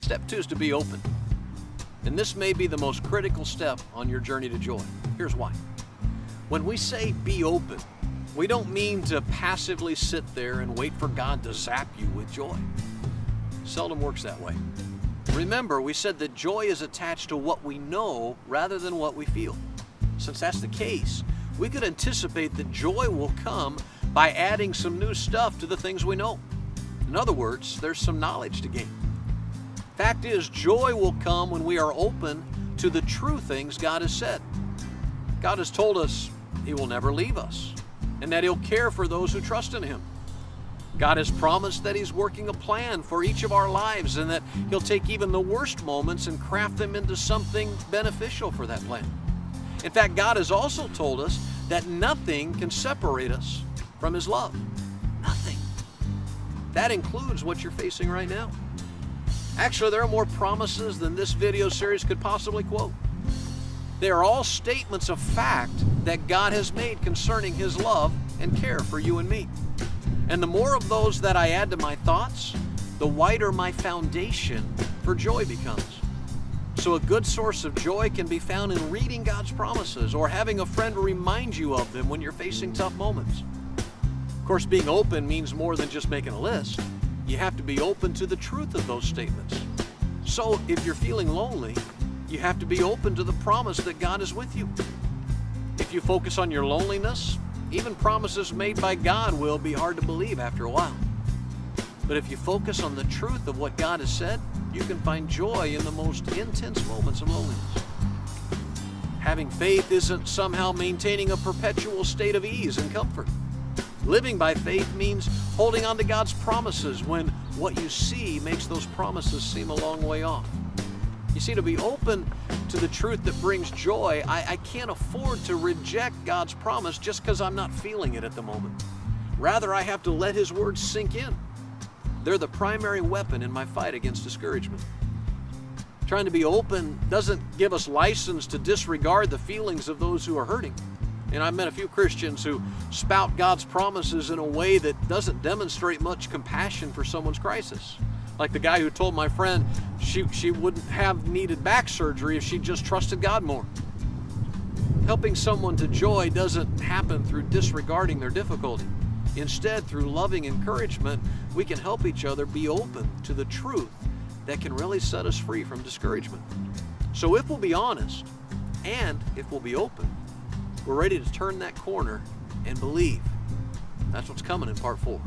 Step 2 is to be open. And this may be the most critical step on your journey to joy. Here's why. When we say be open, we don't mean to passively sit there and wait for God to zap you with joy. Seldom works that way. Remember, we said that joy is attached to what we know rather than what we feel. Since that's the case, we could anticipate that joy will come by adding some new stuff to the things we know. In other words, there's some knowledge to gain. Fact is, joy will come when we are open to the true things God has said. God has told us He will never leave us and that He'll care for those who trust in Him. God has promised that He's working a plan for each of our lives and that He'll take even the worst moments and craft them into something beneficial for that plan. In fact, God has also told us that nothing can separate us from His love. Nothing. That includes what you're facing right now. Actually, there are more promises than this video series could possibly quote. They are all statements of fact that God has made concerning His love and care for you and me. And the more of those that I add to my thoughts, the wider my foundation for joy becomes. So a good source of joy can be found in reading God's promises or having a friend remind you of them when you're facing tough moments. Of course, being open means more than just making a list. You have to be open to the truth of those statements. So if you're feeling lonely, you have to be open to the promise that God is with you. If you focus on your loneliness, even promises made by God will be hard to believe after a while. But if you focus on the truth of what God has said, you can find joy in the most intense moments of loneliness. Having faith isn't somehow maintaining a perpetual state of ease and comfort. Living by faith means holding on to God's promises when what you see makes those promises seem a long way off. You see, to be open to the truth that brings joy, I can't afford to reject God's promise just because I'm not feeling it at the moment. Rather, I have to let His words sink in. They're the primary weapon in my fight against discouragement. Trying to be open doesn't give us license to disregard the feelings of those who are hurting. And I've met a few Christians who spout God's promises in a way that doesn't demonstrate much compassion for someone's crisis. Like the guy who told my friend she wouldn't have needed back surgery if she just trusted God more. Helping someone to joy doesn't happen through disregarding their difficulty. Instead, through loving encouragement, we can help each other be open to the truth that can really set us free from discouragement. So if we'll be honest and if we'll be open, we're ready to turn that corner and believe. That's what's coming in part 4.